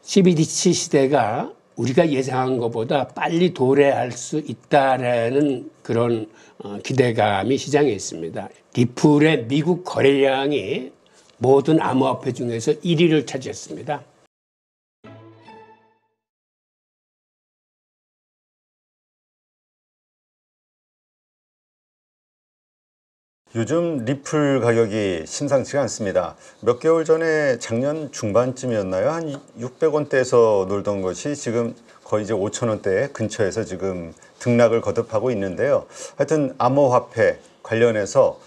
CBDC 시대가 우리가 예상한 것보다 빨리 도래할 수 있다라는 그런 기대감이 시장에 있습니다. 리플의 미국 거래량이 모든 암호화폐 중에서 1위를 차지했습니다. 요즘 리플 가격이 심상치가 않습니다. 몇 개월 전에 작년 중반쯤이었나요? 한 600원대에서 놀던 것이 지금 거의 이제 5,000원대 근처에서 지금 등락을 거듭하고 있는데요. 하여튼 암호화폐 관련해서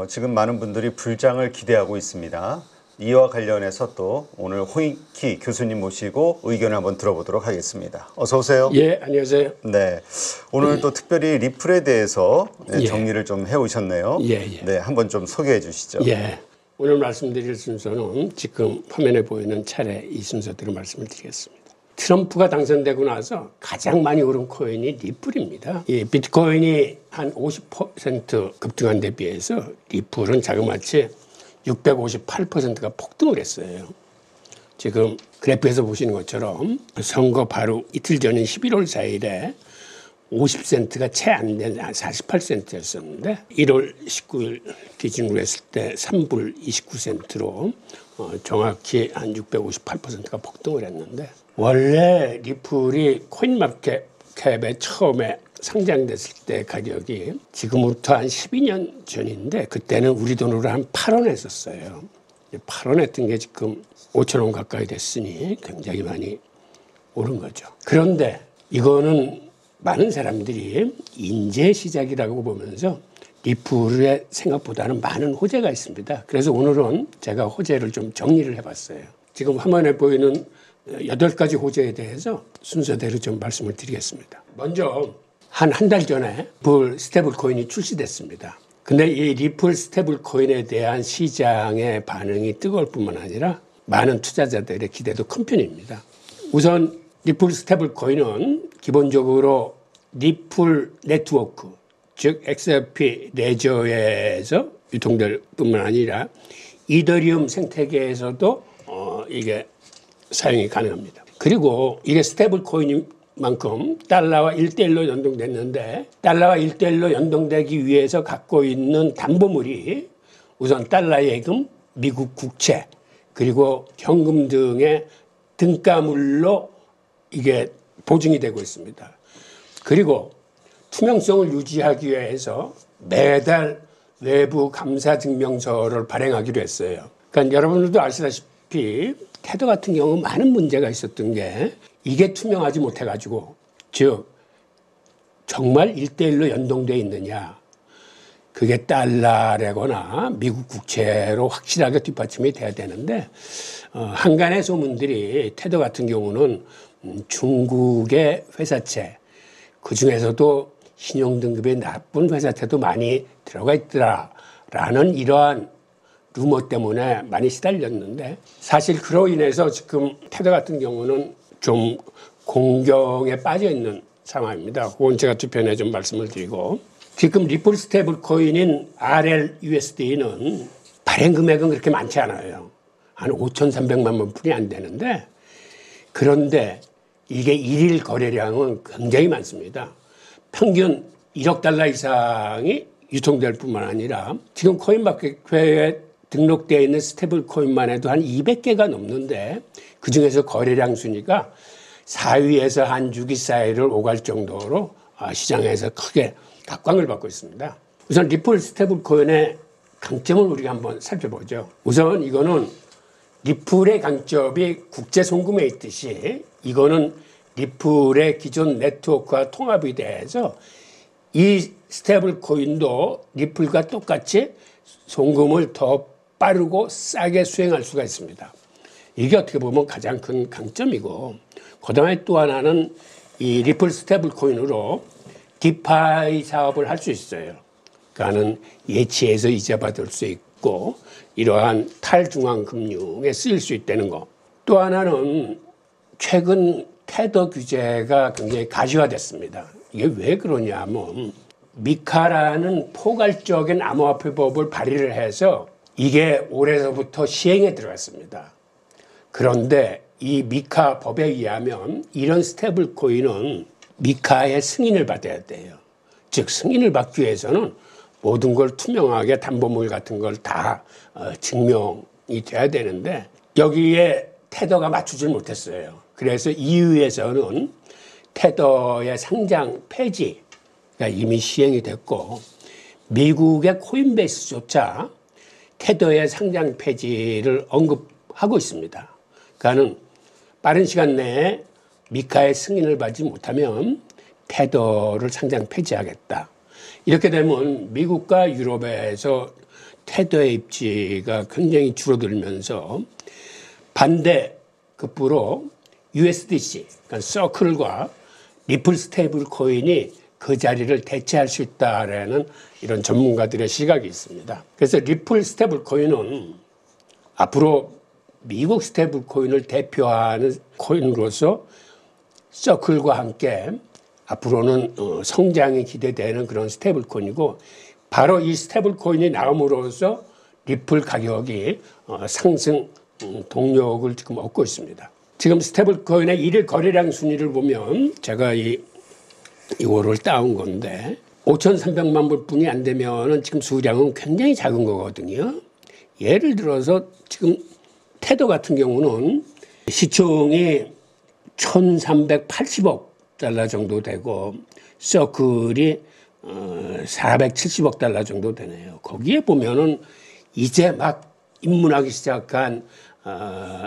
지금 많은 분들이 불장을 기대하고 있습니다. 이와 관련해서 또 오늘 홍익희 교수님 모시고 의견을 한번 들어보도록 하겠습니다. 어서 오세요. 예, 안녕하세요. 네, 오늘 또 특별히 리플에 대해서 정리를 좀 해오셨네요. 네, 한번 좀 소개해 주시죠. 예, 오늘 말씀드릴 순서는 지금 화면에 보이는 차례 이 순서대로 말씀을 드리겠습니다. 트럼프가 당선되고 나서 가장 많이 오른 코인이 리플입니다. 이 비트코인이 한 50% 급등한 데 비해서 리플은 자그마치 658%가 폭등을 했어요. 지금 그래프에서 보시는 것처럼 선거 바로 이틀 전인 11월 4일에 50센트가 채 안 된 48센트였었는데 1월 19일 기준으로 했을 때 3불 29센트로 정확히 한 658%가 폭등을 했는데, 원래 리플이 코인마켓캡에 처음에 상장됐을 때 가격이 지금부터 한 12년 전인데 그때는 우리 돈으로 한 8원 했었어요. 8원 했던 게 지금 5,000원 가까이 됐으니 굉장히 많이 오른 거죠. 그런데 이거는 많은 사람들이 인재 시작이라고 보면서 리플에 생각보다는 많은 호재가 있습니다. 그래서 오늘은 제가 호재를 좀 정리를 해봤어요. 지금 화면에 보이는 8가지 호재에 대해서 순서대로 좀 말씀을 드리겠습니다. 먼저 한 달 전에 리플 스테이블 코인이 출시됐습니다. 근데 이 리플 스테이블 코인에 대한 시장의 반응이 뜨거울 뿐만 아니라 많은 투자자들의 기대도 큰 편입니다. 우선 리플 스테이블 코인은 기본적으로 리플 네트워크, 즉 XRP 레저에서 유통될 뿐만 아니라 이더리움 생태계에서도 이게 사용이 가능합니다. 그리고 이게 스테이블 코인이 만큼 달러와 1대1로 연동됐는데, 달러와 1대1로 연동되기 위해서 갖고 있는 담보물이 우선 달러 예금, 미국 국채, 그리고 현금 등의 등가물로 이게 보증이 되고 있습니다. 그리고 투명성을 유지하기 위해서 매달 외부 감사 증명서를 발행하기로 했어요. 그러니까 여러분들도 아시다시피 테더 같은 경우 많은 문제가 있었던 게 이게 투명하지 못해가지고, 즉 정말 1대1로 연동되어 있느냐, 그게 달러라거나 미국 국채로 확실하게 뒷받침이 돼야 되는데 한간의 소문들이 테더 같은 경우는 중국의 회사채, 그중에서도 신용등급이 나쁜 회사채도 많이 들어가 있더라라는 이러한 루머 때문에 많이 시달렸는데, 사실 그로 인해서 지금 테더 같은 경우는 좀 공경에 빠져 있는 상황입니다. 그건 제가 뒤편에 좀 말씀을 드리고, 지금 리플 스테이블 코인인 RLUSD는 발행 금액은 그렇게 많지 않아요. 한 5,300만 원 뿐이 안 되는데, 그런데 이게 일일 거래량은 굉장히 많습니다. 평균 1억 달러 이상이 유통될 뿐만 아니라 지금 코인마켓에 등록되어 있는 스테이블 코인만 해도 한 200개가 넘는데, 그중에서 거래량 순위가 4위에서 한 6위 사이를 오갈 정도로 시장에서 크게 각광을 받고 있습니다. 우선 리플 스테이블 코인의 강점을 우리가 한번 살펴보죠. 우선 이거는 리플의 강점이 국제 송금에 있듯이 이거는 리플의 기존 네트워크와 통합이 돼서 이 스테이블 코인도 리플과 똑같이 송금을 더 빠르고 싸게 수행할 수가 있습니다. 이게 어떻게 보면 가장 큰 강점이고, 그다음에 또 하나는 이 리플 스테이블 코인으로 디파이 사업을 할 수 있어요. 그러니까는 예치해서 이자 받을 수 있고 이러한 탈중앙 금융에 쓰일 수 있다는 거. 또 하나는 최근 테더 규제가 굉장히 가시화됐습니다. 이게 왜 그러냐 하면 미카라는 포괄적인 암호화폐법을 발의를 해서 이게 올해서부터 시행에 들어갔습니다. 그런데 이 미카 법에 의하면 이런 스테이블 코인은 미카의 승인을 받아야 돼요. 즉 승인을 받기 위해서는 모든 걸 투명하게 담보물 같은 걸 다 증명이 돼야 되는데 여기에 테더가 맞추질 못했어요. 그래서 EU에서는 테더의 상장 폐지가 이미 시행이 됐고 미국의 코인베이스조차 테더의 상장 폐지를 언급하고 있습니다. 그러니까는 빠른 시간 내에 미카의 승인을 받지 못하면 테더를 상장 폐지하겠다. 이렇게 되면 미국과 유럽에서 테더의 입지가 굉장히 줄어들면서 반대급부로 USDC, 그러니까 서클과 리플 스테이블 코인이 그 자리를 대체할 수 있다라는 이런 전문가들의 시각이 있습니다. 그래서 리플 스테이블 코인은 앞으로 미국 스테이블 코인을 대표하는 코인으로서 서클과 함께 앞으로는 성장이 기대되는 그런 스테이블 코인이고 바로 이 스테이블 코인이 나옴으로써 리플 가격이 상승 동력을 지금 얻고 있습니다. 지금 스테이블 코인의 일일 거래량 순위를 보면 제가 이거를 따온 건데 5,300만 불뿐이 안 되면은 지금 수량은 굉장히 작은 거거든요. 예를 들어서 지금 테더 같은 경우는 시총이 1,380억 달러 정도 되고 서클이 470억 달러 정도 되네요. 거기에 보면은 이제 막 입문하기 시작한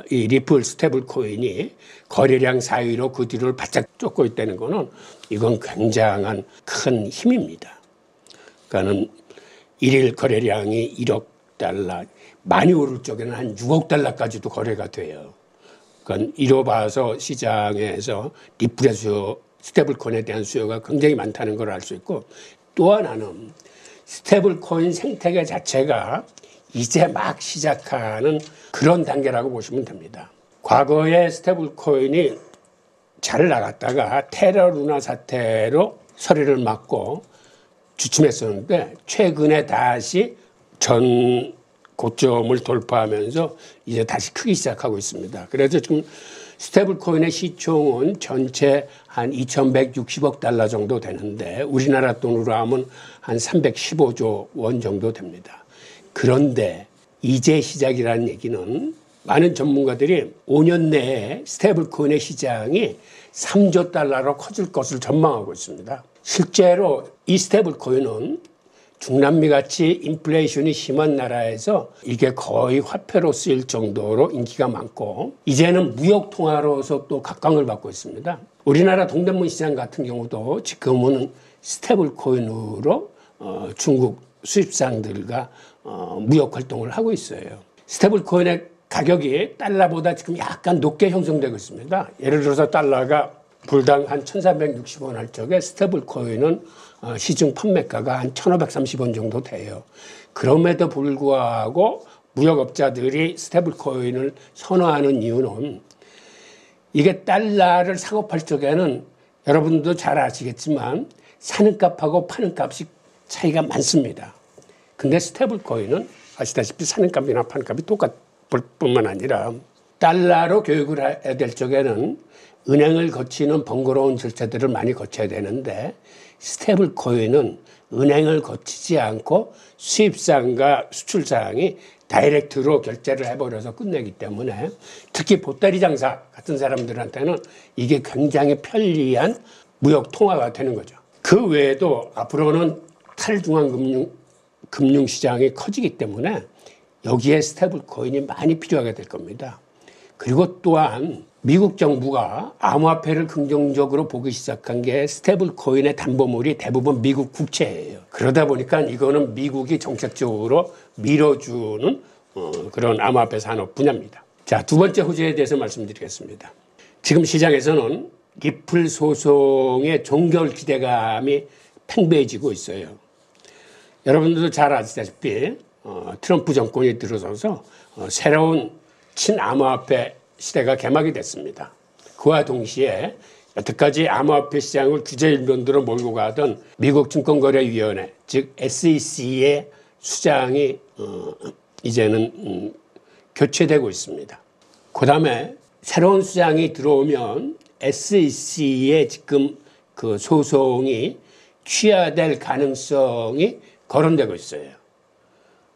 이 리플 스테이블 코인이 거래량 4위로 그 뒤를 바짝 쫓고 있다는 거는 이건 굉장한 큰 힘입니다. 그러니까는 일일 거래량이 1억 달러, 많이 오를 쪽에는 한 6억 달러까지도 거래가 돼요. 그러니까 이로 봐서 시장에서 리플의 수요, 스테이블 코인에 대한 수요가 굉장히 많다는 걸 알 수 있고 또 하나는 스테이블 코인 생태계 자체가 이제 막 시작하는 그런 단계라고 보시면 됩니다. 과거에 스테이블 코인이 잘 나갔다가 테러 루나 사태로 서리를 맞고 주춤했었는데 최근에 다시 전 고점을 돌파하면서 이제 다시 크기 시작하고 있습니다. 그래서 지금 스테이블 코인의 시총은 전체 한 2,160억 달러 정도 되는데 우리나라 돈으로 하면 한 315조 원 정도 됩니다. 그런데 이제 시작이라는 얘기는 많은 전문가들이 5년 내에 스테이블 코인의 시장이 3조 달러로 커질 것을 전망하고 있습니다. 실제로 이 스테이블 코인은 중남미 같이 인플레이션이 심한 나라에서 이게 거의 화폐로 쓰일 정도로 인기가 많고 이제는 무역 통화로서 또 각광을 받고 있습니다. 우리나라 동대문 시장 같은 경우도 지금은 스테이블 코인으로 중국 수입상들과 무역 활동을 하고 있어요. 스테이블 코인의 가격이 달러보다 지금 약간 높게 형성되고 있습니다. 예를 들어서 달러가 불당 한 1,460원 할 적에 스테이블 코인은 시중 판매가가 한 1,530원 정도 돼요. 그럼에도 불구하고 무역업자들이 스테이블 코인을 선호하는 이유는 이게 달러를 상업할 적에는 여러분도 잘 아시겠지만 사는 값하고 파는 값이 차이가 많습니다. 근데 스테이블 코인은 아시다시피 사는 값이나 파는 값이 똑같을 뿐만 아니라 달러로 교육을 해야 될 적에는 은행을 거치는 번거로운 절차들을 많이 거쳐야 되는데 스테이블 코인은 은행을 거치지 않고 수입상과 수출상이 다이렉트로 결제를 해버려서 끝내기 때문에 특히 보따리 장사 같은 사람들한테는 이게 굉장히 편리한 무역 통화가 되는 거죠. 그 외에도 앞으로는 탈중앙 금융시장이 커지기 때문에 여기에 스테이블 코인이 많이 필요하게 될 겁니다. 그리고 또한 미국 정부가 암호화폐를 긍정적으로 보기 시작한 게 스테이블 코인의 담보물이 대부분 미국 국채예요. 그러다 보니까 이거는 미국이 정책적으로 밀어주는 그런 암호화폐 산업 분야입니다. 자, 두 번째 호재에 대해서 말씀드리겠습니다. 지금 시장에서는 리플 소송의 종결 기대감이 팽배해지고 있어요. 여러분들도 잘 아시다시피 트럼프 정권이 들어서서 새로운 친암호화폐 시대가 개막이 됐습니다. 그와 동시에 여태까지 암호화폐 시장을 규제 일변도로 몰고 가던 미국 증권거래위원회 즉 SEC의 수장이 이제는 교체되고 있습니다. 그 다음에 새로운 수장이 들어오면 SEC의 지금 그 소송이 취하될 가능성이 거론되고 있어요.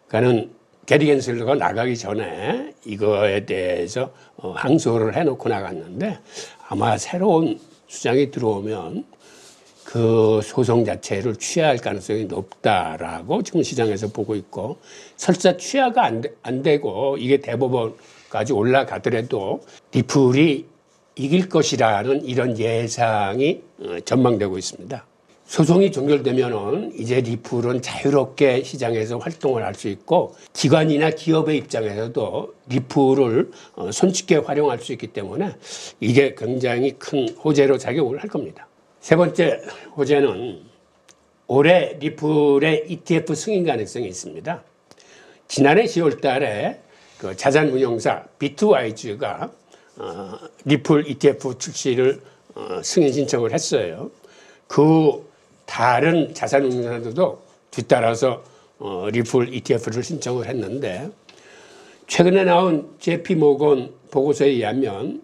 그러니까는 게리 겐슬러가 나가기 전에 이거에 대해서 항소를 해놓고 나갔는데 아마 새로운 수장이 들어오면 그 소송 자체를 취하할 가능성이 높다라고 지금 시장에서 보고 있고, 설사 취하가 안 되고 이게 대법원까지 올라가더라도 리플이 이길 것이라는 이런 예상이 전망되고 있습니다. 소송이 종결되면은 이제 리플은 자유롭게 시장에서 활동을 할 수 있고, 기관이나 기업의 입장에서도 리플을 손쉽게 활용할 수 있기 때문에 이게 굉장히 큰 호재로 작용을 할 겁니다. 세 번째 호재는 올해 리플의 ETF 승인 가능성이 있습니다. 지난해 10월 달에 그 자산운용사 비트와이즈가 리플 ETF 출시를 승인 신청을 했어요. 그 다른 자산운용사들도 뒤따라서 리플 ETF를 신청을 했는데, 최근에 나온 JP모건 보고서에 의하면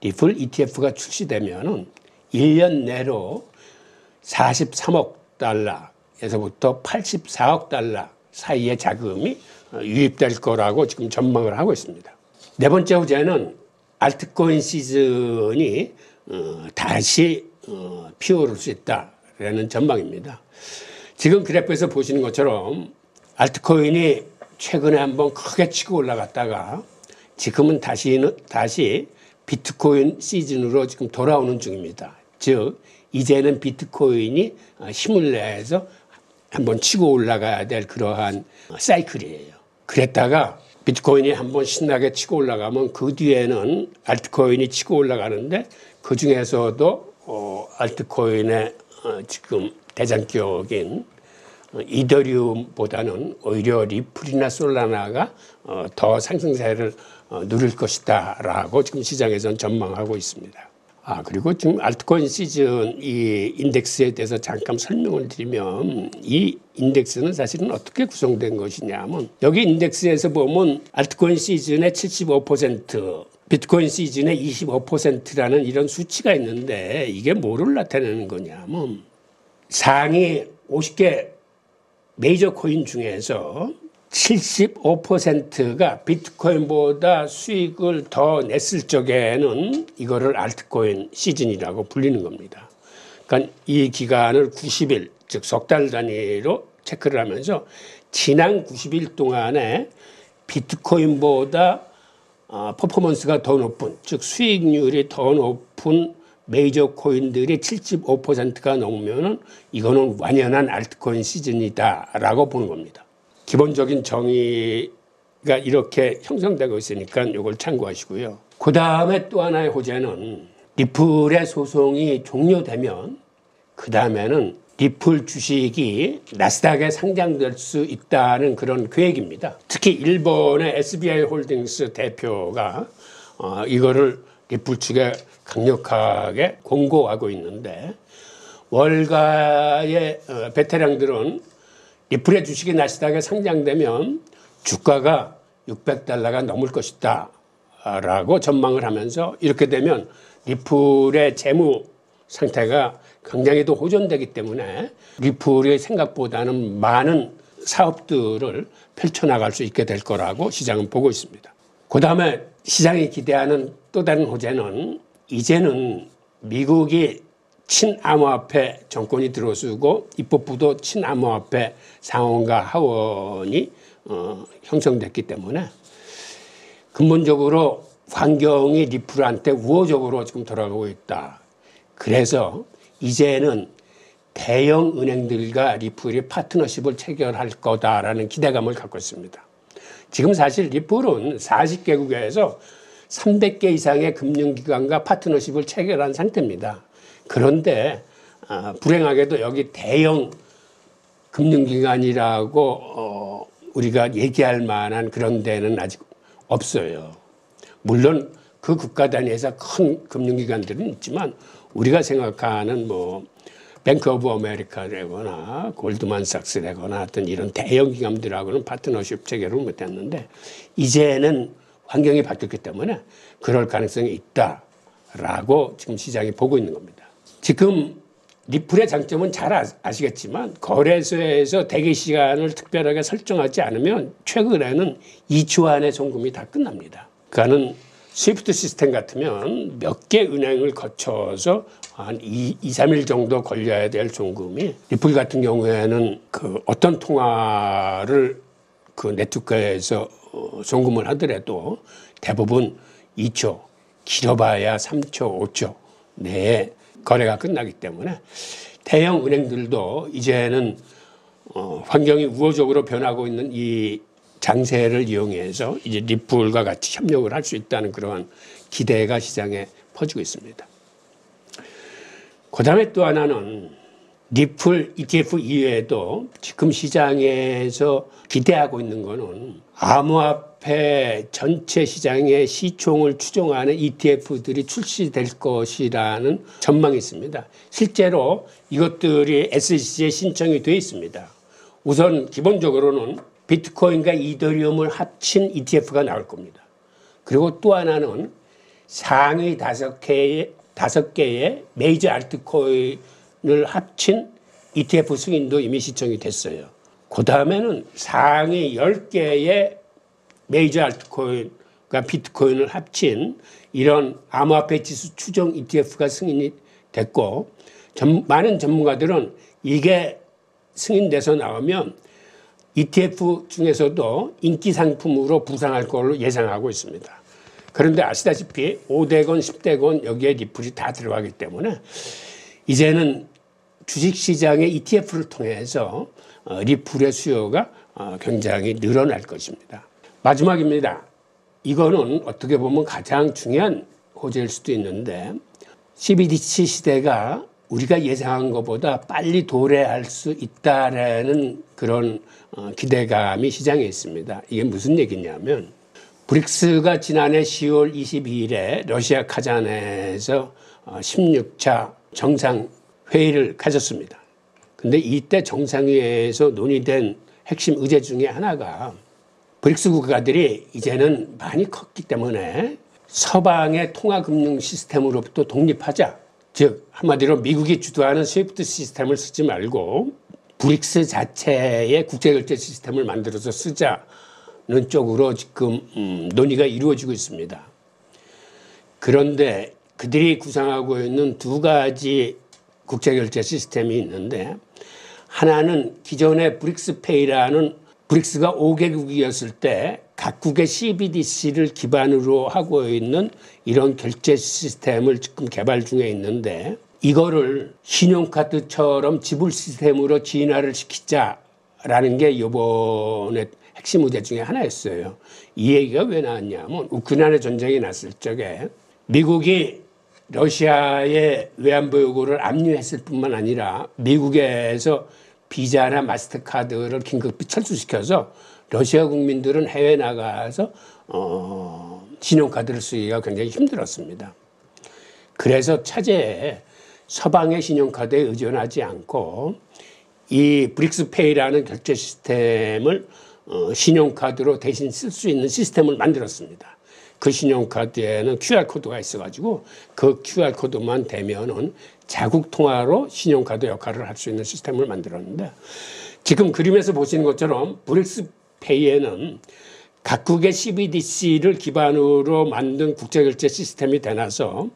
리플 ETF가 출시되면 1년 내로 43억 달러에서부터 84억 달러 사이의 자금이 유입될 거라고 지금 전망을 하고 있습니다. 네 번째 호재는 알트코인 시즌이 다시 피어오를 수 있다라는 전망입니다. 지금 그래프에서 보시는 것처럼 알트코인이 최근에 한번 크게 치고 올라갔다가 지금은 다시 비트코인 시즌으로 지금 돌아오는 중입니다. 즉 이제는 비트코인이 힘을 내서 한번 치고 올라가야 될 그러한 사이클이에요. 그랬다가 비트코인이 한번 신나게 치고 올라가면 그 뒤에는 알트코인이 치고 올라가는데, 그 중에서도 알트코인의 지금 대장격인 이더리움보다는 오히려 리플이나 솔라나가 더 상승세를 누릴 것이다라고 지금 시장에서는 전망하고 있습니다. 그리고 지금 알트코인 시즌 이 인덱스에 대해서 잠깐 설명을 드리면, 이 인덱스는 사실은 어떻게 구성된 것이냐면, 여기 인덱스에서 보면 알트코인 시즌의 75%, 비트코인 시즌의 25%라는 이런 수치가 있는데, 이게 뭐를 나타내는 거냐면 상위 50개 메이저 코인 중에서 75%가 비트코인보다 수익을 더 냈을 적에는 이거를 알트코인 시즌이라고 불리는 겁니다. 그러니까 이 기간을 90일, 즉 석 달 단위로 체크를 하면서 지난 90일 동안에 비트코인보다 퍼포먼스가 더 높은, 즉 수익률이 더 높은 메이저 코인들이 75%가 넘으면은 이거는 완연한 알트코인 시즌이다라고 보는 겁니다. 기본적인 정의가 이렇게 형성되고 있으니까 이걸 참고하시고요. 그 다음에 또 하나의 호재는 리플의 소송이 종료되면 그 다음에는 리플 주식이 나스닥에 상장될 수 있다는 그런 계획입니다. 특히 일본의 SBI 홀딩스 대표가 이거를 리플 측에 강력하게 공고하고 있는데, 월가의 베테랑들은 리플의 주식이 나스닥에 상장되면 주가가 600달러가 넘을 것이다 라고 전망을 하면서, 이렇게 되면 리플의 재무 상태가 굉장히 더 호전되기 때문에 리플이 생각보다는 많은 사업들을 펼쳐나갈 수 있게 될 거라고 시장은 보고 있습니다. 그 다음에 시장이 기대하는 또 다른 호재는, 이제는 미국이 친암호화폐 정권이 들어서고 입법부도 친암호화폐 상원과 하원이 형성됐기 때문에 근본적으로 환경이 리플한테 우호적으로 지금 돌아가고 있다. 그래서 이제는 대형 은행들과 리플이 파트너십을 체결할 거다라는 기대감을 갖고 있습니다. 지금 사실 리플은 40개국에서 300개 이상의 금융기관과 파트너십을 체결한 상태입니다. 그런데 불행하게도 여기 대형 금융기관이라고 우리가 얘기할 만한 그런 데는 아직 없어요. 물론 그 국가 단위에서 큰 금융기관들은 있지만, 우리가 생각하는 뱅크 오브 아메리카라거나 골드만삭스라거나 어떤 이런 대형 기관들하고는 파트너십 체결을 못했는데, 이제는 환경이 바뀌었기 때문에 그럴 가능성이 있다라고 지금 시장이 보고 있는 겁니다. 지금 리플의 장점은 잘 아시겠지만 거래소에서 대기 시간을 특별하게 설정하지 않으면 최근에는 2초 안에 송금이 다 끝납니다. 그러니까는 스위프트 시스템 같으면 몇 개 은행을 거쳐서 한 2-3일 정도 걸려야 될 송금이 리플 같은 경우에는 그 어떤 통화를 그 네트워크에서 송금을 하더라도 대부분 2초, 길어봐야 3초, 5초 내에 거래가 끝나기 때문에 대형 은행들도 이제는 환경이 우호적으로 변하고 있는 이 장세를 이용해서 이제 리플과 같이 협력을 할 수 있다는 그러한 기대가 시장에 퍼지고 있습니다. 그다음에 또 하나는 리플 ETF 이외에도 지금 시장에서 기대하고 있는 거는 암호화폐 전체 시장의 시총을 추종하는 ETF들이 출시될 것이라는 전망이 있습니다. 실제로 이것들이 SEC에 신청이 되어 있습니다. 우선 기본적으로는 비트코인과 이더리움을 합친 ETF가 나올 겁니다. 그리고 또 하나는 상위 5개의 메이저 알트코인을 합친 ETF 승인도 이미 신청이 됐어요. 그 다음에는 상위 10개의 메이저 알트코인과 비트코인을 합친 이런 암호화폐 지수 추정 ETF가 승인이 됐고, 많은 전문가들은 이게 승인돼서 나오면 ETF 중에서도 인기 상품으로 부상할 걸로 예상하고 있습니다. 그런데 아시다시피 5대건 10대건 여기에 리플이 다 들어가기 때문에 이제는 주식시장의 ETF를 통해서 리플의 수요가 굉장히 늘어날 것입니다. 마지막입니다. 이거는 어떻게 보면 가장 중요한 호재일 수도 있는데 CBDC 시대가 우리가 예상한 것보다 빨리 도래할 수 있다라는 그런 기대감이 시장에 있습니다. 이게 무슨 얘기냐면 브릭스가 지난해 10월 22일에 러시아 카잔에서 16차 정상회의를 가졌습니다. 근데 이때 정상회의에서 논의된 핵심 의제 중에 하나가 브릭스 국가들이 이제는 많이 컸기 때문에 서방의 통화금융 시스템으로부터 독립하자. 즉 한마디로 미국이 주도하는 스위프트 시스템을 쓰지 말고 브릭스 자체의 국제결제 시스템을 만들어서 쓰자는 쪽으로 지금 논의가 이루어지고 있습니다. 그런데 그들이 구상하고 있는 두 가지 국제결제 시스템이 있는데 하나는 기존의 브릭스페이라는 브릭스가 5개국이었을 때 각국의 CBDC를 기반으로 하고 있는 이런 결제 시스템을 지금 개발 중에 있는데 이거를 신용카드처럼 지불 시스템으로 진화를 시키자라는 게 이번에 핵심 의제 중에 하나였어요. 이 얘기가 왜 나왔냐면 우크라이나 전쟁이 났을 적에 미국이 러시아의 외환보 요구를 압류했을 뿐만 아니라 미국에서 비자나 마스터카드를 긴급히 철수시켜서 러시아 국민들은 해외 나가서 신용카드를 쓰기가 굉장히 힘들었습니다. 그래서 차제에 서방의 신용카드에 의존하지 않고 이 브릭스페이라는 결제 시스템을 신용카드로 대신 쓸 수 있는 시스템을 만들었습니다. 그 신용카드에는 QR코드가 있어가지고 그 QR코드만 대면은 자국 통화로 신용카드 역할을 할 수 있는 시스템을 만들었는데 지금 그림에서 보시는 것처럼 브릭스페이에는 각국의 CBDC를 기반으로 만든 국제결제 시스템이 되나서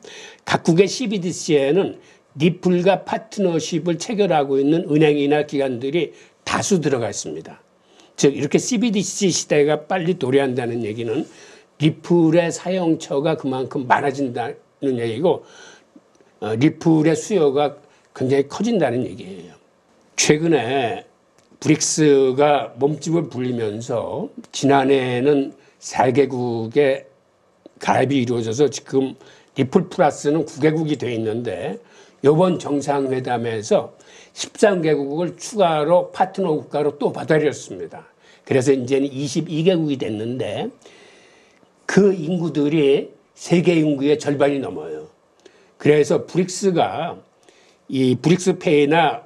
각국의 CBDC에는 리플과 파트너십을 체결하고 있는 은행이나 기관들이 다수 들어가 있습니다. 즉 이렇게 CBDC 시대가 빨리 도래한다는 얘기는 리플의 사용처가 그만큼 많아진다는 얘기고 리플의 수요가 굉장히 커진다는 얘기예요. 최근에 브릭스가 몸집을 불리면서 지난해에는 4개국의 가입이 이루어져서 지금 리플 플러스는 9개국이 되어 있는데 이번 정상회담에서 13개국을 추가로 파트너 국가로 또 받아들였습니다. 그래서 이제는 22개국이 됐는데 그 인구들이 세계 인구의 절반이 넘어요. 그래서 브릭스가 이 브릭스페이나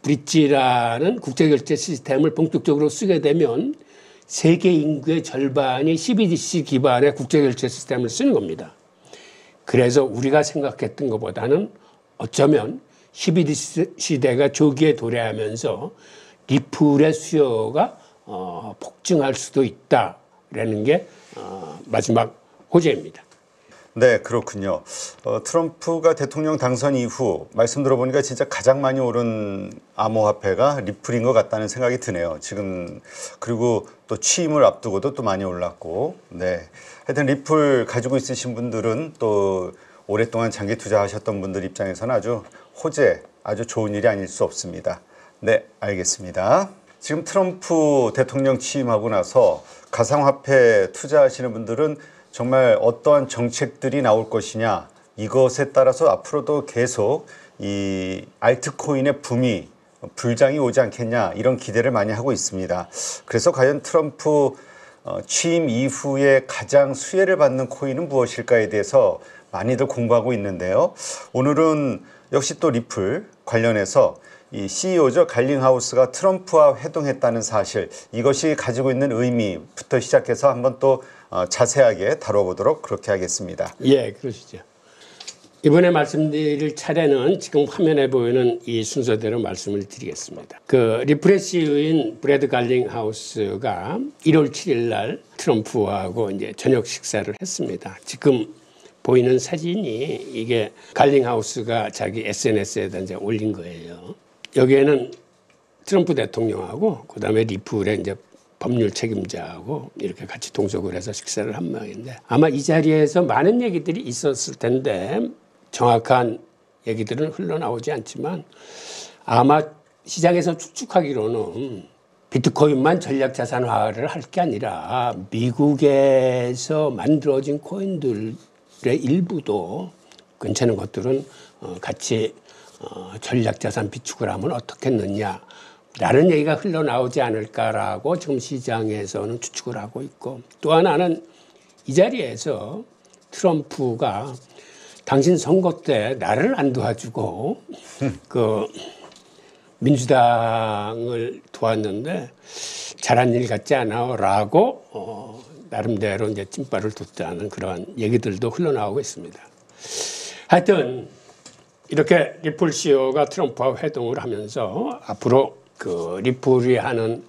브릿지라는 국제결제 시스템을 본격적으로 쓰게 되면 세계 인구의 절반이 CBDC 기반의 국제결제 시스템을 쓰는 겁니다. 그래서 우리가 생각했던 것보다는 어쩌면 CBDC 시대가 조기에 도래하면서 리플의 수요가 폭증할 수도 있다라는 게 마지막 호재입니다. 네, 그렇군요. 트럼프가 대통령 당선 이후 말씀 들어보니까 진짜 가장 많이 오른 암호화폐가 리플인 것 같다는 생각이 드네요. 지금 그리고 또 취임을 앞두고도 또 많이 올랐고, 네. 하여튼 리플 가지고 있으신 분들은 또 오랫동안 장기 투자하셨던 분들 입장에서는 아주 호재, 아주 좋은 일이 아닐 수 없습니다. 네, 알겠습니다. 지금 트럼프 대통령 취임하고 나서 가상화폐 투자하시는 분들은 정말 어떠한 정책들이 나올 것이냐, 이것에 따라서 앞으로도 계속 이 알트코인의 붐이 불장이 오지 않겠냐, 이런 기대를 많이 하고 있습니다. 그래서 과연 트럼프 취임 이후에 가장 수혜를 받는 코인은 무엇일까에 대해서 많이들 공부하고 있는데요. 오늘은 역시 또 리플 관련해서 이 CEO죠. 갈링하우스가 트럼프와 회동했다는 사실, 이것이 가지고 있는 의미부터 시작해서 한번 또 자세하게 다뤄보도록 그렇게 하겠습니다. 예, 그러시죠. 이번에 말씀드릴 차례는 지금 화면에 보이는 이 순서대로 말씀을 드리겠습니다. 그 리플의 CEO인 브래드 갈링하우스가 1월 7일 날 트럼프하고 이제 저녁 식사를 했습니다. 지금 보이는 사진이 이게 갈링하우스가 자기 SNS에다 이제 올린 거예요. 여기에는 트럼프 대통령하고 그다음에 리플의 이제 법률 책임자하고 이렇게 같이 동석을 해서 식사를 한 모양인데, 아마 이 자리에서 많은 얘기들이 있었을 텐데 정확한 얘기들은 흘러나오지 않지만, 아마 시장에서 추측하기로는 비트코인만 전략자산화를 할 게 아니라 미국에서 만들어진 코인들의 일부도 괜찮은 것들은 같이 전략자산 비축을 하면 어떻겠느냐라는 얘기가 흘러나오지 않을까라고 지금 시장에서는 추측을 하고 있고, 또 하나는 이 자리에서 트럼프가 당신 선거 때 나를 안 도와주고 그 민주당을 도왔는데 잘한 일 같지 않아라고 나름대로 이제 찐빠를 뒀다는 그런 얘기들도 흘러나오고 있습니다. 하여튼 이렇게 리플 CEO가 트럼프와 회동을 하면서 앞으로 그 리플이 하는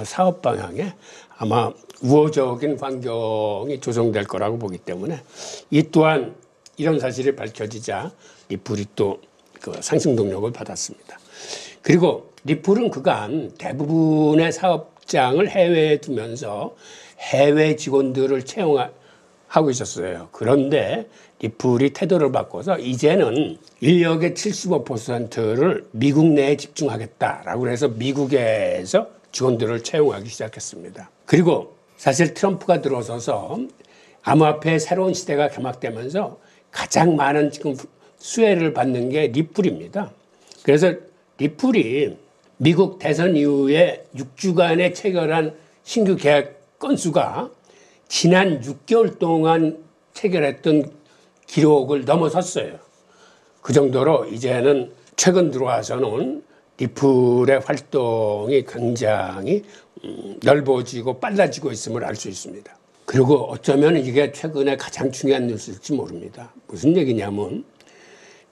사업 방향에 아마 우호적인 환경이 조성될 거라고 보기 때문에, 이 또한 이런 사실이 밝혀지자 리플이 또 그 상승 동력을 받았습니다. 그리고 리플은 그간 대부분의 사업장을 해외에 두면서 해외 직원들을 채용하고 있었어요. 그런데 리플이 태도를 바꿔서 이제는 인력의 75%를 미국 내에 집중하겠다라고 해서 미국에서 직원들을 채용하기 시작했습니다. 그리고 사실 트럼프가 들어서서 암호화폐의 새로운 시대가 개막되면서 가장 많은 지금 수혜를 받는 게 리플입니다. 그래서 리플이 미국 대선 이후에 6주간에 체결한 신규 계약 건수가 지난 6개월 동안 체결했던 기록을 넘어섰어요. 그 정도로 이제는 최근 들어와서는 리플의 활동이 굉장히 넓어지고 빨라지고 있음을 알 수 있습니다. 그리고 어쩌면 이게 최근에 가장 중요한 뉴스일지 모릅니다. 무슨 얘기냐면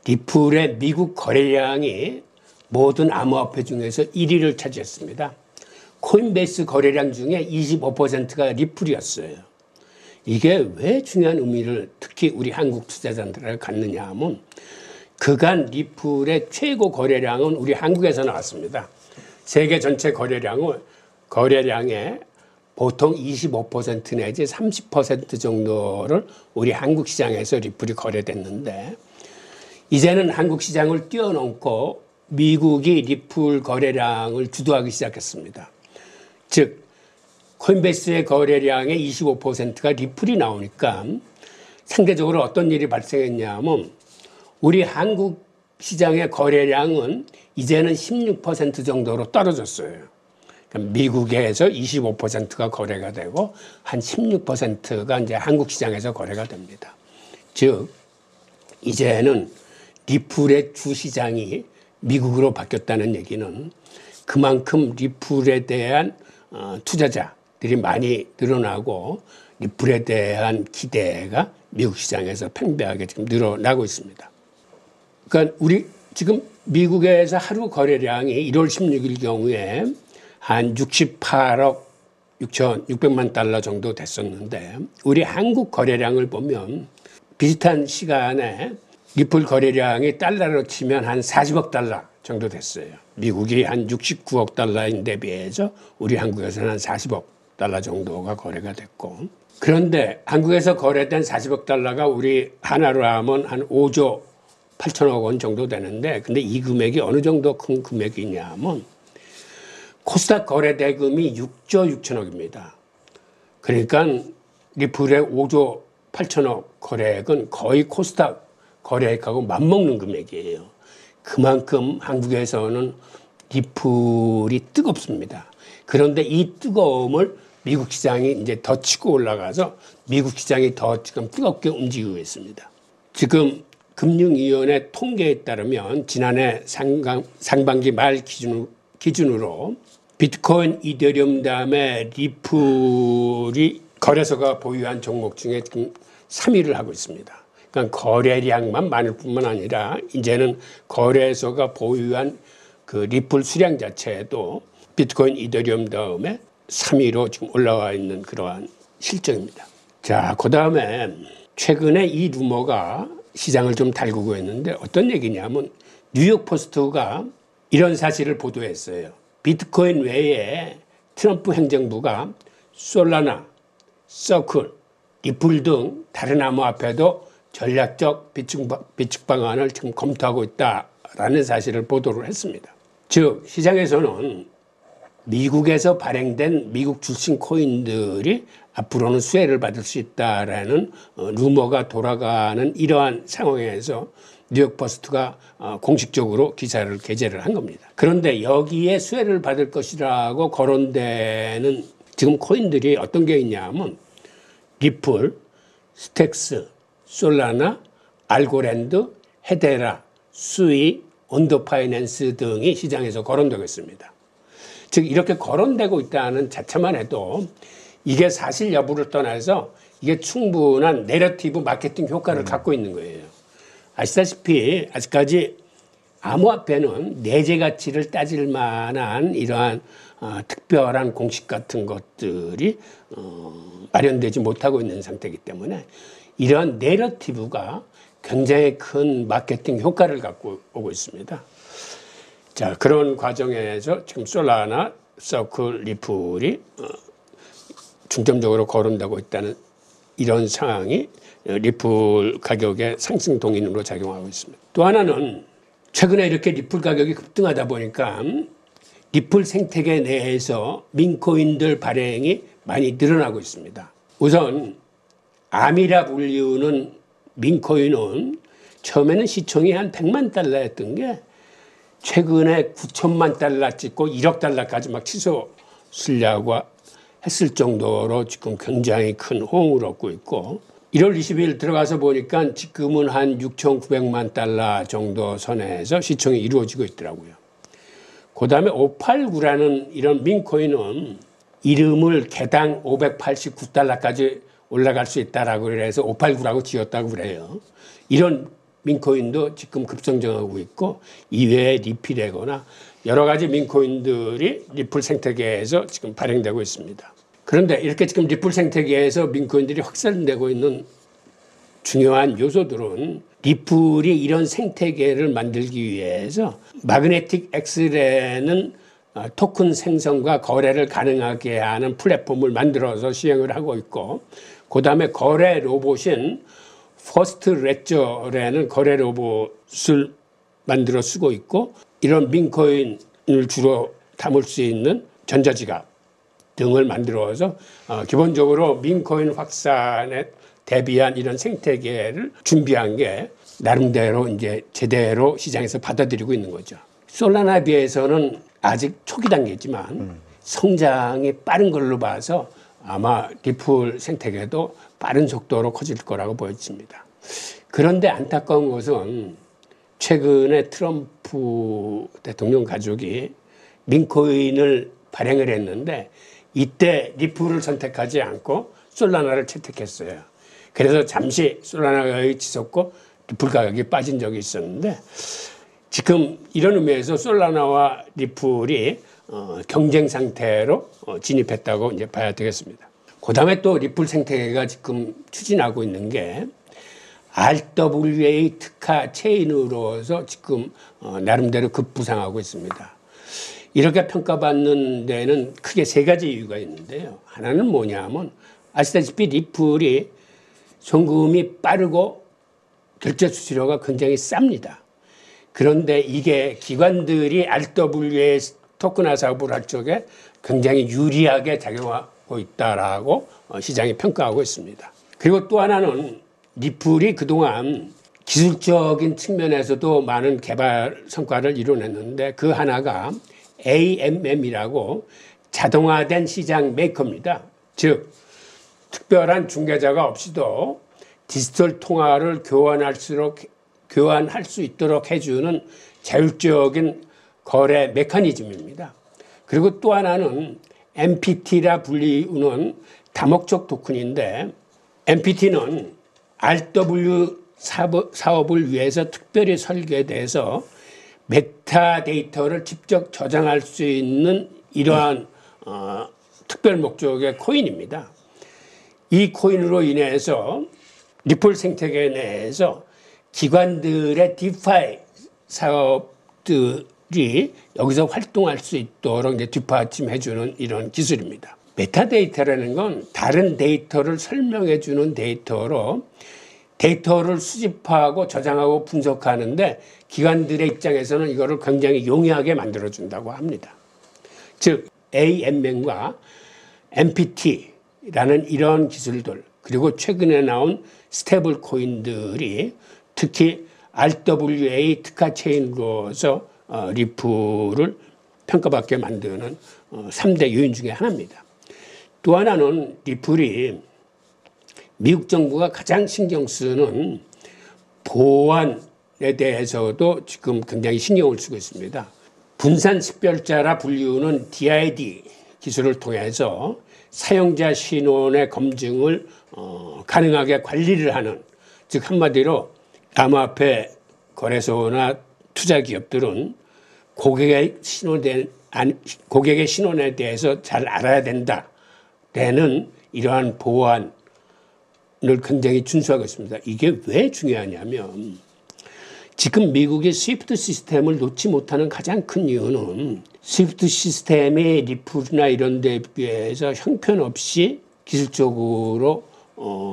리플의 미국 거래량이 모든 암호화폐 중에서 1위를 차지했습니다. 코인베이스 거래량 중에 25%가 리플이었어요. 이게 왜 중요한 의미를 특히 우리 한국 투자자들에게 갖느냐 하면, 그간 리플의 최고 거래량은 우리 한국에서 나왔습니다. 세계 전체 거래량의 보통 25% 내지 30% 정도를 우리 한국 시장에서 리플이 거래됐는데, 이제는 한국 시장을 뛰어넘고 미국이 리플 거래량을 주도하기 시작했습니다. 즉 코인베이스의 거래량의 25%가 리플이 나오니까 상대적으로 어떤 일이 발생했냐면, 우리 한국 시장의 거래량은 이제는 16% 정도로 떨어졌어요. 그러니까 미국에서 25%가 거래가 되고 한 16%가 이제 한국 시장에서 거래가 됩니다. 즉 이제는 리플의 주시장이 미국으로 바뀌었다는 얘기는 그만큼 리플에 대한 투자자, 들이 많이 늘어나고 리플에 대한 기대가 미국 시장에서 팽배하게 지금 늘어나고 있습니다. 그러니까 우리 지금 미국에서 하루 거래량이 1월 16일 경우에 한 68억 6,600만 달러 정도 됐었는데 우리 한국 거래량을 보면 비슷한 시간에 리플 거래량이 달러로 치면 한 40억 달러 정도 됐어요. 미국이 한 69억 달러인데 비해서 우리 한국에서는 한 40억 달러 정도가 거래가 됐고, 그런데 한국에서 거래된 40억 달러가 우리 하나로 하면 한 5조 8천억 원 정도 되는데, 근데 이 금액이 어느 정도 큰 금액이냐 하면 코스닥 거래 대금이 6조 6천억입니다. 그러니까 리플의 5조 8천억 거래액은 거의 코스닥 거래액하고 맞먹는 금액이에요. 그만큼 한국에서는 리플이 뜨겁습니다. 그런데 이 뜨거움을 미국 시장이 이제 더 치고 올라가서 미국 시장이 더 지금 뜨겁게 움직이고 있습니다. 지금 금융위원회 통계에 따르면 지난해 상반기 말 기준으로 비트코인, 이더리움 다음에 리플이 거래소가 보유한 종목 중에 지금 3위를 하고 있습니다. 그러니까 거래량만 많을 뿐만 아니라 이제는 거래소가 보유한 그 리플 수량 자체도 비트코인, 이더리움 다음에 3위로 지금 올라와 있는 그러한 실정입니다. 자, 그 다음에 최근에 이 루머가 시장을 좀 달구고 있는데 어떤 얘기냐면 뉴욕 포스트가 이런 사실을 보도했어요. 비트코인 외에 트럼프 행정부가 솔라나, 서클, 리플 등 다른 암호화폐도 전략적 비축 방안을 지금 검토하고 있다라는 사실을 보도를 했습니다. 즉 시장에서는 미국에서 발행된 미국 출신 코인들이 앞으로는 수혜를 받을 수 있다라는 루머가 돌아가는 이러한 상황에서 뉴욕 포스트가 공식적으로 기사를 게재를 한 겁니다. 그런데 여기에 수혜를 받을 것이라고 거론되는 지금 코인들이 어떤 게 있냐면 리플, 스택스, 솔라나, 알고랜드, 헤데라, 수이, 온도파이낸스 등이 시장에서 거론되고 있습니다. 즉 이렇게 거론되고 있다는 자체만 해도 이게 사실 여부를 떠나서 이게 충분한 내러티브 마케팅 효과를 갖고 있는 거예요. 아시다시피 아직까지 암호화폐는 내재 가치를 따질 만한 이러한 특별한 공식 같은 것들이 마련되지 못하고 있는 상태이기 때문에 이러한 내러티브가 굉장히 큰 마케팅 효과를 갖고 오고 있습니다. 자, 그런 과정에서 지금 솔라나, 서클, 리플이 중점적으로 거론되고 있다는 이런 상황이 리플 가격의 상승 동인으로 작용하고 있습니다. 또 하나는 최근에 이렇게 리플 가격이 급등하다 보니까 리플 생태계 내에서 민코인들 발행이 많이 늘어나고 있습니다. 우선 암이라 불리우는 민코인은 처음에는 시총이 한 100만 달러였던 게 최근에 9천만 달러 찍고 1억 달러까지 막 치솟으려고 했을 정도로 지금 굉장히 큰 호응을 얻고 있고 1월 20일 들어가서 보니까 지금은 한 6,900만 달러 정도 선에서 시총이 이루어지고 있더라고요. 그 다음에 589라는 이런 민코인은 이름을 개당 589달러까지 올라갈 수 있다라고 그래서 589라고 지었다고 그래요. 이런 민코인도 지금 급성장하고 있고 이외에 리필이거나 여러 가지 민코인들이 리플 생태계에서 지금 발행되고 있습니다. 그런데 이렇게 지금 리플 생태계에서 민코인들이 확산되고 있는 중요한 요소들은 리플이 이런 생태계를 만들기 위해서 마그네틱 엑스라는 토큰 생성과 거래를 가능하게 하는 플랫폼을 만들어서 시행을 하고 있고 그 다음에 거래 로봇인 퍼스트 레저라는 거래 로봇을 만들어 쓰고 있고 이런 민코인을 주로 담을 수 있는 전자지갑 등을 만들어서 기본적으로 민코인 확산에 대비한 이런 생태계를 준비한 게 나름대로 이제 제대로 시장에서 받아들이고 있는 거죠. 솔라나에 비해서는 아직 초기 단계지만 성장이 빠른 걸로 봐서 아마 리플 생태계도 빠른 속도로 커질 거라고 보여집니다. 그런데 안타까운 것은 최근에 트럼프 대통령 가족이 민코인을 발행을 했는데 이때 리플을 선택하지 않고 솔라나를 채택했어요. 그래서 잠시 솔라나 가격이 치솟고 리플 가격이 빠진 적이 있었는데 지금 이런 의미에서 솔라나와 리플이 경쟁 상태로 진입했다고 이제 봐야 되겠습니다. 그 다음에 또 리플 생태계가 지금 추진하고 있는 게 RWA 특화 체인으로서 지금 나름대로 급부상하고 있습니다. 이렇게 평가받는 데는 크게 세 가지 이유가 있는데요. 하나는 뭐냐면 아시다시피 리플이 송금이 빠르고 결제 수수료가 굉장히 쌉니다. 그런데 이게 기관들이 RWA 토큰화 사업을 할 적에 굉장히 유리하게 작용하고 있다라고 시장이 평가하고 있습니다. 그리고 또 하나는 리플이 그동안 기술적인 측면에서도 많은 개발 성과를 이뤄냈는데 그 하나가 AMM이라고 자동화된 시장 메이커입니다. 즉 특별한 중개자가 없이도 디지털 통화를 교환할 수 있도록 해주는 자율적인 거래 메커니즘입니다. 그리고 또 하나는 MPT라 불리우는 다목적 토큰인데 MPT는 RW 사업을 위해서 특별히 설계돼서 메타데이터를 직접 저장할 수 있는 이러한 특별 목적의 코인입니다. 이 코인으로 인해서 리플 생태계 내에서 기관들의 디파이 사업들이 여기서 활동할 수 있도록 뒷받침해주는 이런 기술입니다. 메타데이터라는 건 다른 데이터를 설명해주는 데이터로 데이터를 수집하고 저장하고 분석하는데 기관들의 입장에서는 이거를 굉장히 용이하게 만들어준다고 합니다. 즉 AMM과 MPT라는 이런 기술들 그리고 최근에 나온 스테이블 코인들이 특히 RWA 특화 체인으로서 리플을 평가받게 만드는 3대 요인 중에 하나입니다. 또 하나는 리플이 미국 정부가 가장 신경 쓰는 보안에 대해서도 지금 굉장히 신경을 쓰고 있습니다. 분산 식별자라 불리우는 DID 기술을 통해서 사용자 신원의 검증을 가능하게 관리를 하는, 즉 한마디로 암호화폐 거래소나 투자 기업들은 고객의 신원에 대해서 잘 알아야 된다라는 이러한 보안을 굉장히 준수하고 있습니다. 이게 왜 중요하냐면 지금 미국이 스위프트 시스템을 놓지 못하는 가장 큰 이유는 스위프트 시스템이 리플이나 이런 데에 비해서 형편없이 기술적으로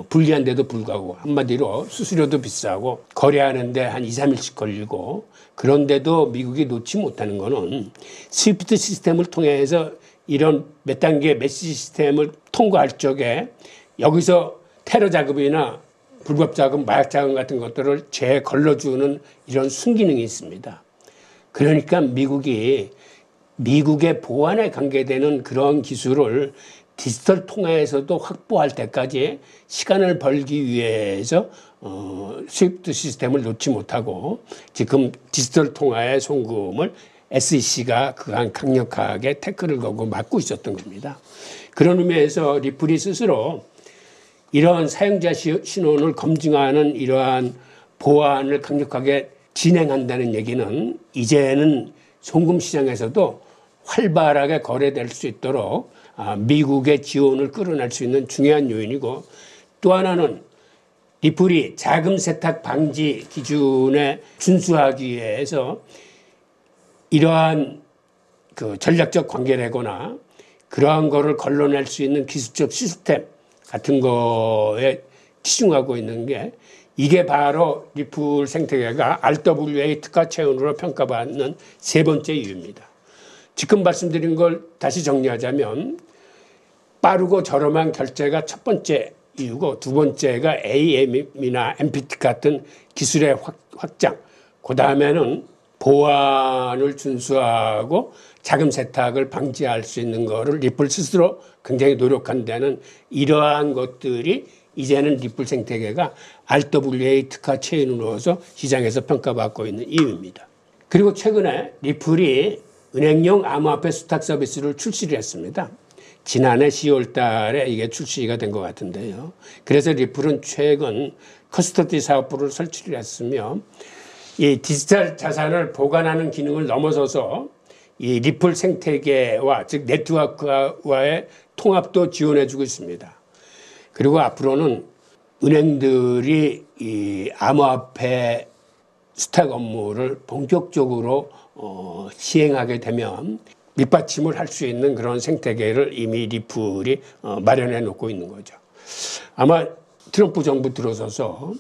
불리한데도 불구하고 한마디로 수수료도 비싸고 거래하는데 한 2, 3일씩 걸리고 그런데도 미국이 놓지 못하는 거는 스위프트 시스템을 통해서 이런 몇 단계 메시지 시스템을 통과할 적에 여기서 테러 자금이나 불법 자금, 마약 자금 같은 것들을 재걸러주는 이런 순기능이 있습니다. 그러니까 미국의 보안에 관계되는 그런 기술을 디지털 통화에서도 확보할 때까지 시간을 벌기 위해서 스위프트 시스템을 놓지 못하고 지금 디지털 통화의 송금을 SEC가 그간 강력하게 태클을 걸고 막고 있었던 겁니다. 그런 의미에서 리플이 스스로 이러한 사용자 신원을 검증하는 이러한 보안을 강력하게 진행한다는 얘기는 이제는 송금 시장에서도 활발하게 거래될 수 있도록 미국의 지원을 끌어낼 수 있는 중요한 요인이고, 또 하나는 리플이 자금 세탁 방지 기준에 준수하기 위해서 이러한 그 전략적 관계라거나 그러한 거를 걸러낼 수 있는 기술적 시스템 같은 거에 치중하고 있는 게 이게 바로 리플 생태계가 RWA 특화 체온으로 평가받는 세 번째 이유입니다. 지금 말씀드린 걸 다시 정리하자면 빠르고 저렴한 결제가 첫 번째 이유고, 두 번째가 AM이나 MPT 같은 기술의 확장, 그 다음에는 보안을 준수하고 자금 세탁을 방지할 수 있는 거를 리플 스스로 굉장히 노력한 데는 이러한 것들이 이제는 리플 생태계가 RWA 특화 체인으로서 시장에서 평가받고 있는 이유입니다. 그리고 최근에 리플이 은행용 암호화폐 수탁 서비스를 출시를 했습니다. 지난해 10월 달에 이게 출시가 된 것 같은데요. 그래서 리플은 최근 커스터디 사업부를 설치를 했으며 이 디지털 자산을 보관하는 기능을 넘어서서 이 리플 생태계와 즉 네트워크와의 통합도 지원해주고 있습니다. 그리고 앞으로는 은행들이 이 암호화폐 스택 업무를 본격적으로 시행하게 되면 밑받침을 할 수 있는 그런 생태계를 이미 리플이 마련해 놓고 있는 거죠. 아마 트럼프 정부 들어서서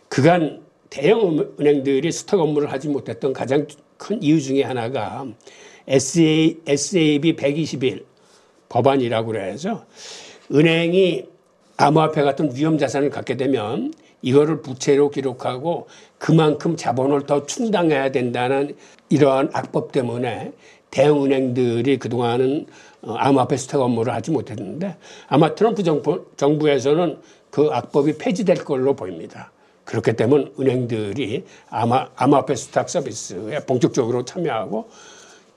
그간 대형 은행들이 스택 업무를 하지 못했던 가장 큰 이유 중에 하나가 SAB 121 법안이라고 해서 은행이 암호화폐 같은 위험 자산을 갖게 되면 이거를 부채로 기록하고 그만큼 자본을 더 충당해야 된다는 이러한 악법 때문에 대형은행들이 그동안은 암호화폐 스택 업무를 하지 못했는데 아마 트럼프 정부에서는 그 악법이 폐지될 걸로 보입니다. 그렇기 때문에 은행들이 암호화폐 스택 서비스에 본격적으로 참여하고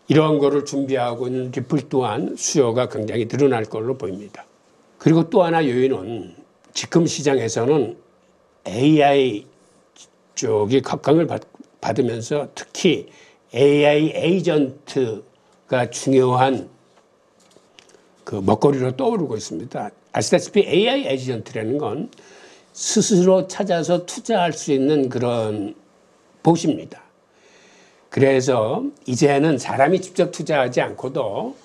이러한 거를 준비하고 있는 리플 또한 수요가 굉장히 늘어날 걸로 보입니다. 그리고 또 하나 요인은 지금 시장에서는 AI 쪽이 각광을 받으면서 특히 AI 에이전트가 중요한 그 먹거리로 떠오르고 있습니다. 아시다시피 AI 에이전트라는 건 스스로 찾아서 투자할 수 있는 그런 봇입니다. 그래서 이제는 사람이 직접 투자하지 않고도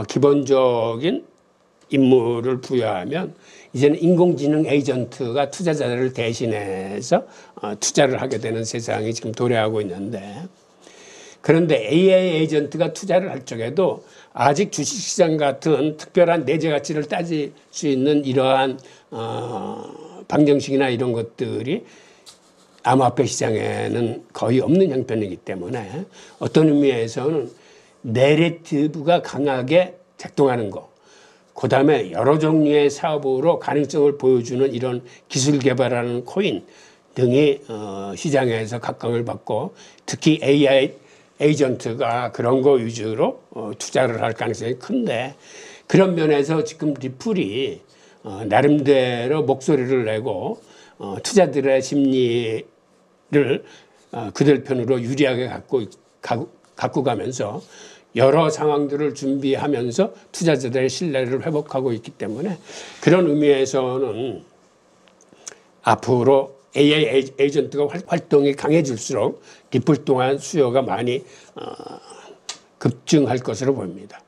기본적인 임무를 부여하면 이제는 인공지능 에이전트가 투자자를 대신해서 투자를 하게 되는 세상이 지금 도래하고 있는데 그런데 AI 에이전트가 투자를 할 적에도 아직 주식시장 같은 특별한 내재 가치를 따질 수 있는 이러한 방정식이나 이런 것들이 암호화폐 시장에는 거의 없는 형편이기 때문에 어떤 의미에서는 내러티브가 강하게 작동하는 거, 그 다음에 여러 종류의 사업으로 가능성을 보여주는 이런 기술 개발하는 코인 등이 시장에서 각광을 받고 특히 AI 에이전트가 그런 거 위주로 투자를 할 가능성이 큰데 그런 면에서 지금 리플이 나름대로 목소리를 내고 투자들의 심리를 그들 편으로 유리하게 갖고 가면서 여러 상황들을 준비하면서 투자자들의 신뢰를 회복하고 있기 때문에 그런 의미에서는 앞으로 AI 에이전트가 활동이 강해질수록 리플 동안 수요가 많이 급증할 것으로 보입니다.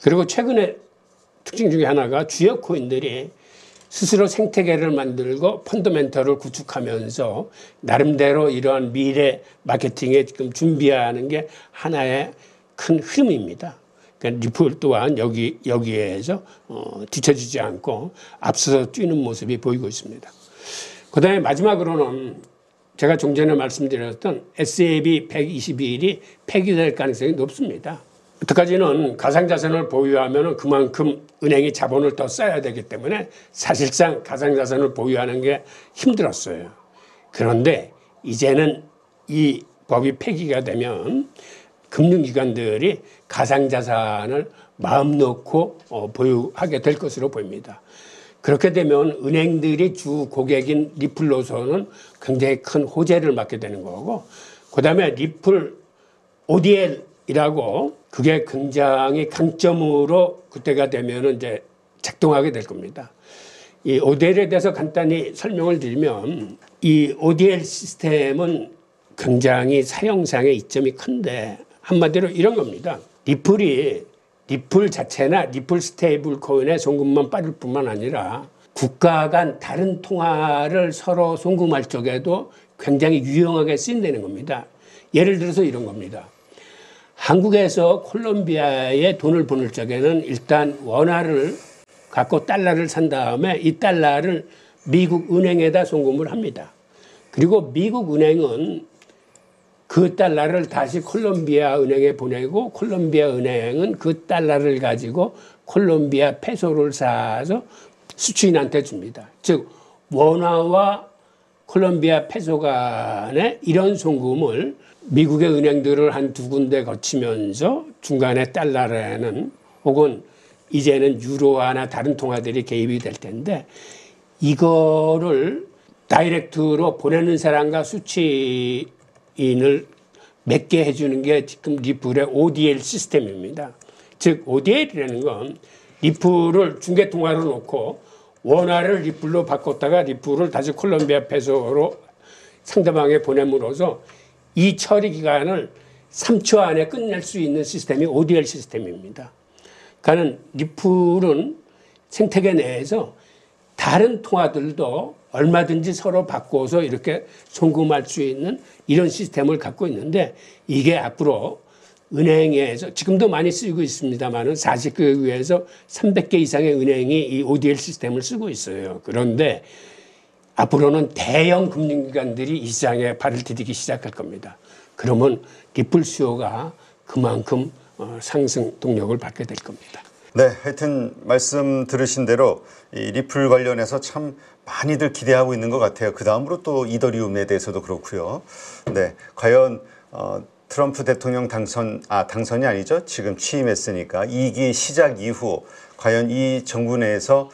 그리고 최근에 특징 중에 하나가 주요 코인들이 스스로 생태계를 만들고 펀더멘털을 구축하면서 나름대로 이러한 미래 마케팅에 지금 준비하는 게 하나의 큰 흐름입니다. 그러니까 리플 또한 여기에서 뒤처지지 않고 앞서서 뛰는 모습이 보이고 있습니다. 그 다음에 마지막으로는 제가 좀 전에 말씀드렸던 SAB 121이 폐기될 가능성이 높습니다. 여태까지는 가상자산을 보유하면 그만큼 은행이 자본을 더 써야 되기 때문에 사실상 가상자산을 보유하는 게 힘들었어요. 그런데 이제는 이 법이 폐기가 되면 금융기관들이 가상자산을 마음 놓고 보유하게 될 것으로 보입니다. 그렇게 되면 은행들이 주 고객인 리플로서는 굉장히 큰 호재를 맞게 되는 거고 그 다음에 리플 ODL이라고 그게 굉장히 강점으로 그때가 되면 이제 작동하게 될 겁니다. 이 ODL에 대해서 간단히 설명을 드리면 이 ODL 시스템은 굉장히 사용상의 이점이 큰데 한마디로 이런 겁니다. 리플 자체나 리플 스테이블 코인의 송금만 빠를 뿐만 아니라 국가 간 다른 통화를 서로 송금할 적에도 굉장히 유용하게 쓰인다는 겁니다. 예를 들어서 이런 겁니다. 한국에서 콜롬비아에 돈을 보낼 적에는 일단 원화를 갖고 달러를 산 다음에 이 달러를 미국 은행에다 송금을 합니다. 그리고 미국 은행은 그 달러를 다시 콜롬비아 은행에 보내고 콜롬비아 은행은 그 달러를 가지고 콜롬비아 페소를 사서 수취인한테 줍니다. 즉 원화와 콜롬비아 페소 간의 이런 송금을 미국의 은행들을 한 두 군데 거치면서 중간에 달러라는 혹은 이제는 유로화나 다른 통화들이 개입이 될 텐데 이거를 다이렉트로 보내는 사람과 수취인을 맺게 해주는 게 지금 리플의 ODL 시스템입니다. 즉 ODL이라는 건 리플을 중개통화로 놓고 원화를 리플로 바꿨다가 리플을 다시 콜롬비아 페소로 상대방에 보냄으로써 이 처리 기간을 3초 안에 끝낼 수 있는 시스템이 ODL 시스템입니다. 그러니까 리플은 생태계 내에서 다른 통화들도 얼마든지 서로 바꿔서 이렇게 송금할 수 있는 이런 시스템을 갖고 있는데 이게 앞으로 은행에서 지금도 많이 쓰이고 있습니다만은 40개 위에서 300개 이상의 은행이 이 ODL 시스템을 쓰고 있어요. 그런데 앞으로는 대형 금융기관들이 이 시장에 발을 디디기 시작할 겁니다. 그러면 리플 수요가 그만큼 상승 동력을 받게 될 겁니다. 네, 하여튼 말씀 들으신 대로 이 리플 관련해서 참 많이들 기대하고 있는 것 같아요. 그 다음으로 또 이더리움에 대해서도 그렇고요. 네, 과연 트럼프 대통령 당선이 아니죠. 지금 취임했으니까 2기 시작 이후 과연 이 정부 내에서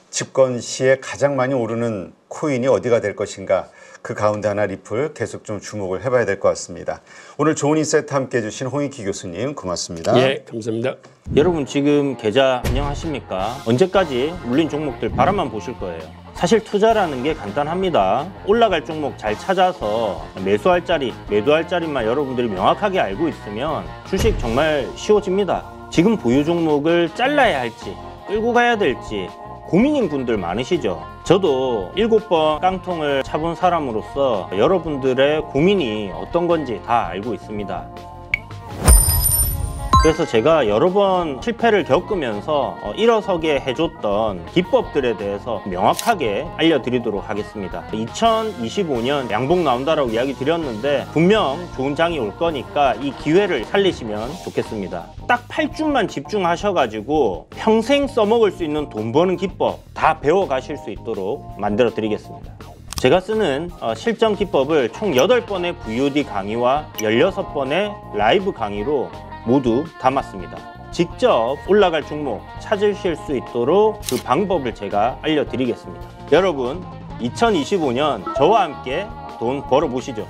집권 시에 가장 많이 오르는 코인이 어디가 될 것인가. 그 가운데 하나 리플 계속 좀 주목을 해봐야 될 것 같습니다. 오늘 좋은 인사이트 함께 해주신 홍익기 교수님 고맙습니다. 예, 감사합니다. 여러분 지금 계좌 운영하십니까? 언제까지 물린 종목들 바라만 보실 거예요. 사실 투자라는 게 간단합니다. 올라갈 종목 잘 찾아서 매수할 자리, 매도할 자리만 여러분들이 명확하게 알고 있으면 주식 정말 쉬워집니다. 지금 보유 종목을 잘라야 할지 끌고 가야 될지 고민인 분들 많으시죠? 저도 7번 깡통을 차본 사람으로서 여러분들의 고민이 어떤 건지 다 알고 있습니다. 그래서 제가 여러 번 실패를 겪으면서 일어서게 해줬던 기법들에 대해서 명확하게 알려드리도록 하겠습니다. 2025년 양봉 나온다라고 이야기 드렸는데 분명 좋은 장이 올 거니까 이 기회를 살리시면 좋겠습니다. 딱 8주만 집중하셔가지고 평생 써먹을 수 있는 돈 버는 기법 다 배워가실 수 있도록 만들어 드리겠습니다. 제가 쓰는 실전 기법을 총 8번의 VOD 강의와 16번의 라이브 강의로 모두 담았습니다. 직접 올라갈 종목 찾으실 수 있도록 그 방법을 제가 알려드리겠습니다. 여러분 2025년 저와 함께 돈 벌어보시죠.